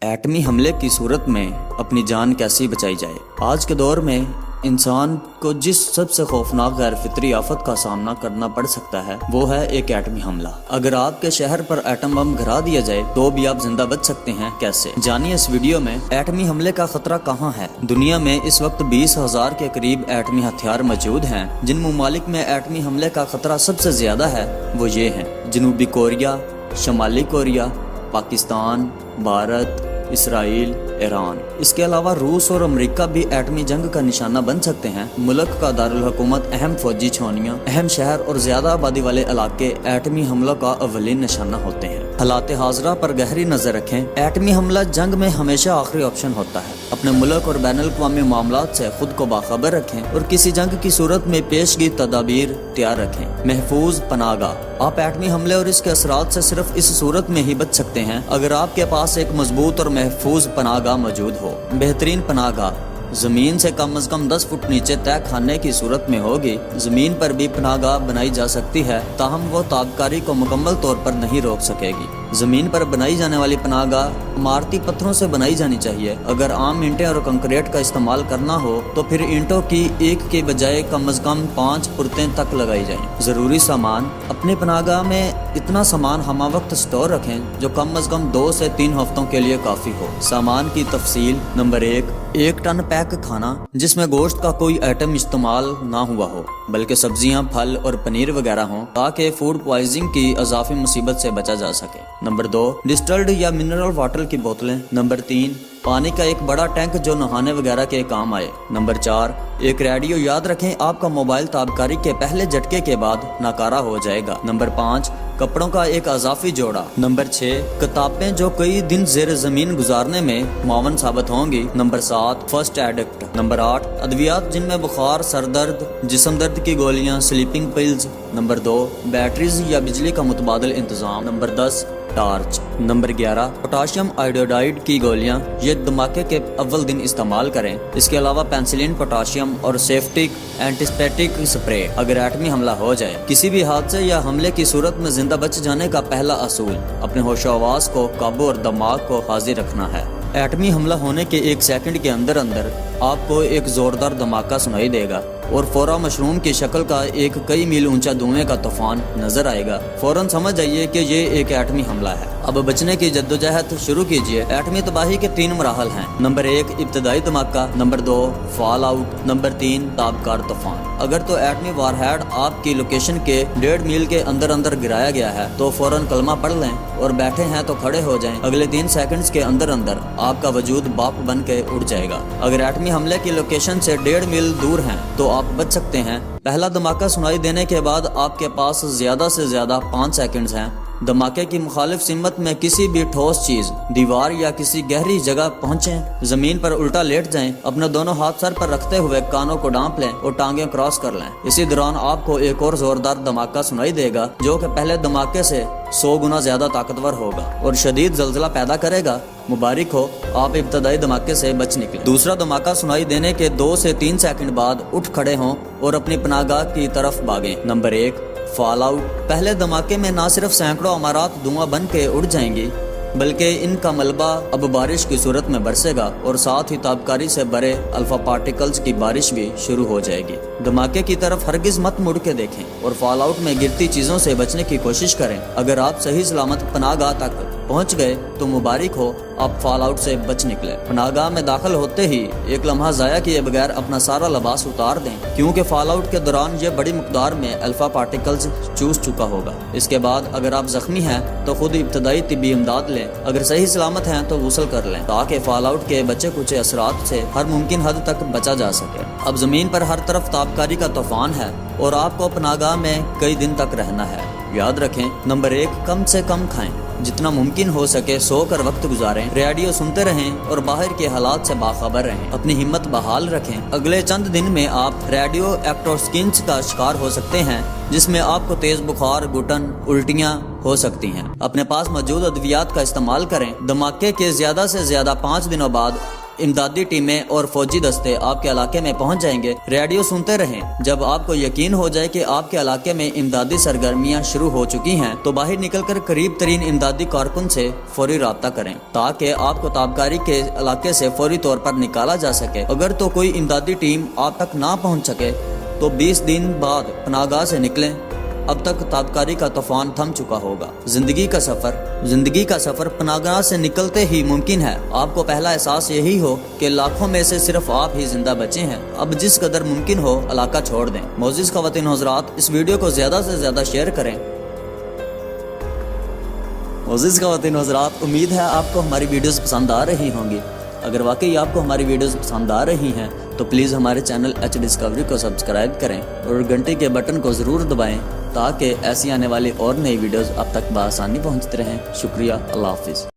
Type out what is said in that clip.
ایٹمی حملے کی صورت میں اپنی جان کیسے بچائی جائے؟ آج کے دور میں انسان کو جس سب سے خوفناک غیر فطری آفت کا سامنا کرنا پڑ سکتا ہے وہ ہے ایک ایٹمی حملہ۔ اگر آپ کے شہر پر ایٹم بم گرا دیا جائے تو بھی آپ زندہ بچ سکتے ہیں، کیسے؟ جانیے اس ویڈیو میں ایٹمی حملے کا خطرہ کہاں ہے۔ دنیا میں اس وقت 20,000 کے قریب ایٹمی ہتھیار موجود ہیں۔ جن ممالک میں ایٹمی حملے کا خطرہ سب سے زیادہ ہے وہ یہ ہیں: جنوبی کوریا، شمالی کوریا، پاکستان، بھارت، اسرائیل، ایران۔ اس کے علاوہ روس اور امریکہ بھی ایٹمی جنگ کا نشانہ بن سکتے ہیں۔ ملک کا دارالحکومت، اہم فوجی چھاؤنیاں، اہم شہر اور زیادہ آبادی والے علاقے ایٹمی حملوں کا اولین نشانہ ہوتے ہیں۔ حالات حاضرہ پر گہری نظر رکھیں۔ ایٹمی حملہ جنگ میں ہمیشہ آخری آپشن ہوتا ہے۔ اپنے ملک اور بین الاقوامی معاملات سے خود کو باخبر رکھیں اور کسی جنگ کی صورت میں پیشگی تدابیر تیار رکھیں۔ محفوظ پناہ گاہ۔ آپ ایٹمی حملے اور اس کے اثرات سے صرف اس صورت میں ہی بچ سکتے ہیں اگر آپ کے پاس ایک مضبوط اور محفوظ پناہ گاہ موجود ہو۔ بہترین پناہ گاہ زمین سے کم از کم 10 فٹ نیچے طے خانے کی صورت میں ہوگی۔ زمین پر بھی پناہ گاہ بنائی جا سکتی ہے، تاہم وہ تابکاری کو مکمل طور پر نہیں روک سکے گی۔ زمین پر بنائی جانے والی پناہ گاہ عمارتی پتھروں سے بنائی جانی چاہیے۔ اگر عام اینٹیں اور کنکریٹ کا استعمال کرنا ہو تو پھر اینٹوں کی ایک کے بجائے کم از کم 5 پرتیں تک لگائی جائیں۔ ضروری سامان۔ اپنے پناہ گاہ میں اتنا سامان ہمہ وقت سٹور رکھیں جو کم از کم 2 سے 3 ہفتوں کے لیے کافی ہو۔ سامان کی تفصیل۔ نمبر 1 ٹن پیک کھانا جس میں گوشت کا کوئی آئٹم استعمال نہ ہوا ہو بلکہ سبزیاں، پھل اور پنیر وغیرہ ہوں تاکہ فوڈ پوائزنگ کی اضافی مصیبت سے بچا جا سکے۔ نمبر 2 ڈسٹلڈ یا منرل واٹر کی بوتلیں۔ نمبر 3 پانی کا ایک بڑا ٹینک جو نہانے وغیرہ کے کام آئے۔ نمبر 4 ایک ریڈیو۔ یاد رکھیں آپ کا موبائل تابکاری کے پہلے جھٹکے کے بعد ناکارہ ہو جائے گا۔ نمبر 5 کپڑوں کا ایک اضافی جوڑا۔ نمبر 6 کتابیں جو کئی دن زیر زمین گزارنے میں معاون ثابت ہوں گی۔ Number 7 first aid kit. Number 8 ادویات جن میں بخار، سر درد، جسم درد کی گولیاں، سلیپنگ پلز۔ نمبر 2 بیٹریز یا بجلی کا متبادل انتظام۔ Number 10 torch. نمبر 11 پوٹاشیم آئیوڈائڈ کی گولیاں، یہ دھماکے کے اول دن استعمال کریں۔ اس کے علاوہ پینسلین، پوٹاشیم اور سیفٹک اینٹیسپیٹک سپرے۔ اگر ایٹمی حملہ ہو جائے، کسی بھی حادثے یا حملے کی صورت میں زندہ بچ جانے کا پہلا اصول اپنے ہوش و حواس کو قابو اور دماغ کو حاضر رکھنا ہے۔ ایٹمی حملہ ہونے کے 1 سیکنڈ کے اندر آپ کو ایک زوردار دھماکہ سنائی دے گا اور فوراً مشروم کی شکل کا ایک کئی میل اونچا دھوئیں کا طوفان نظر آئے گا۔ فوراً سمجھ جائیے کہ یہ ایک ایٹمی حملہ ہے۔ اب بچنے کی جدوجہد شروع کیجیے۔ ایٹمی تباہی کے 3 مراحل ہیں۔ نمبر 1 ابتدائی دھماکہ۔ Number 2 fall out. نمبر 3 تابکار طوفان۔ اگر تو ایٹمی وار ہیڈ آپ کی لوکیشن کے 1.5 میل کے اندر گرایا گیا ہے تو فوراً کلمہ پڑھ لیں اور بیٹھے ہیں تو کھڑے ہو جائیں۔ اگلے 3 سیکنڈز کے اندر آپ کا وجود باپ بن کے اڑ جائے گا۔ اگر ایٹمی حملے کی لوکیشن سے 1.5 میل دور ہیں تو آپ بچ سکتے ہیں۔ پہلا دھماکہ سنائی دینے کے بعد آپ کے پاس زیادہ سے زیادہ 5 سیکنڈز ہیں۔ دھماکے کی مخالف سمت میں کسی بھی ٹھوس چیز، دیوار یا کسی گہری جگہ پہنچیں۔ زمین پر الٹا لیٹ جائیں۔ اپنے دونوں ہاتھ سر پر رکھتے ہوئے کانوں کو ڈانپ لیں اور ٹانگیں کراس کر لیں۔ اسی دوران آپ کو ایک اور زوردار دھماکہ سنائی دے گا جو کہ پہلے دھماکے سے 100 گنا زیادہ طاقتور ہوگا اور شدید زلزلہ پیدا کرے گا۔ مبارک ہو، آپ ابتدائی دھماکے سے بچ نکلے۔ دوسرا دھماکہ سنائی دینے کے 2 سے 3 سیکنڈ بعد اٹھ کھڑے ہوں اور اپنی پناہ گاہ کی طرف بھاگیں۔ Number 1 fall out. پہلے دھماکے میں نہ صرف سینکڑوں عمارات دھواں بن کے اڑ جائیں گی بلکہ ان کا ملبہ اب بارش کی صورت میں برسے گا اور ساتھ ہی تابکاری سے بھرے الفا پارٹیکلز کی بارش بھی شروع ہو جائے گی۔ دھماکے کی طرف ہرگز مت مڑ کے دیکھیں اور فال آؤٹ میں گرتی چیزوں سے بچنے کی کوشش کریں۔ اگر آپ صحیح سلامت پناہ گاہ تک پہنچ گئے تو مبارک ہو، آپ فال آؤٹ سے بچ نکلے۔ پناہ گاہ میں داخل ہوتے ہی ایک لمحہ ضائع کیے بغیر اپنا سارا لباس اتار دیں کیونکہ فال آؤٹ کے دوران یہ بڑی مقدار میں الفا پارٹیکلز چوس چکا ہوگا۔ اس کے بعد اگر آپ زخمی ہیں تو خود ابتدائی طبی امداد لیں۔ اگر صحیح سلامت ہیں تو غسل کر لیں تاکہ فال آؤٹ کے بچے کچے اثرات سے ہر ممکن حد تک بچا جا سکے۔ اب زمین پر ہر طرف تابکاری کا طوفان ہے اور آپ کو پناہ گاہ میں کئی دن تک رہنا ہے۔ یاد رکھیں، نمبر 1 کم سے کم کھائیں، جتنا ممکن ہو سکے سو کر وقت گزاریں، ریڈیو سنتے رہیں اور باہر کے حالات سے باخبر رہیں، اپنی ہمت بحال رکھیں۔ اگلے چند دن میں آپ ریڈیو ایکٹوسکینس کا شکار ہو سکتے ہیں جس میں آپ کو تیز بخار، گھٹن، الٹیاں ہو سکتی ہیں۔ اپنے پاس موجود ادویات کا استعمال کریں۔ دھماکے کے زیادہ سے زیادہ 5 دنوں بعد امدادی ٹیمیں اور فوجی دستے آپ کے علاقے میں پہنچ جائیں گے۔ ریڈیو سنتے رہیں۔ جب آپ کو یقین ہو جائے کہ آپ کے علاقے میں امدادی سرگرمیاں شروع ہو چکی ہیں تو باہر نکل کر قریب ترین امدادی کارکن سے فوری رابطہ کریں تاکہ آپ کو تابکاری کے علاقے سے فوری طور پر نکالا جا سکے۔ اگر تو کوئی امدادی ٹیم آپ تک نہ پہنچ سکے تو 20 دن بعد پناہ گاہ سے نکلیں۔ اب تک تابکاری کا طوفان تھم چکا ہوگا۔ زندگی کا سفر پناہ گاہ سے نکلتے ہی ممکن ہے۔ آپ کو پہلا احساس یہی ہو کہ لاکھوں میں سے صرف آپ ہی زندہ بچے ہیں۔ اب جس قدر ممکن ہو علاقہ چھوڑ دیں۔ معزز خواتین و حضرات، اس ویڈیو کو زیادہ سے زیادہ شیئر کریں۔ معزز خواتین و حضرات، امید ہے آپ کو ہماری ویڈیوز پسند آ رہی ہوں گی۔ اگر واقعی آپ کو ہماری ویڈیوز پسند آ رہی ہیں تو پلیز ہمارے چینل ایچ ڈسکوری کو سبسکرائب کریں اور گھنٹی کے بٹن کو ضرور دبائیں تاکہ ایسی آنے والی اور نئی ویڈیوز اب تک بآسانی پہنچتی رہیں۔ شکریہ، اللہ حافظ۔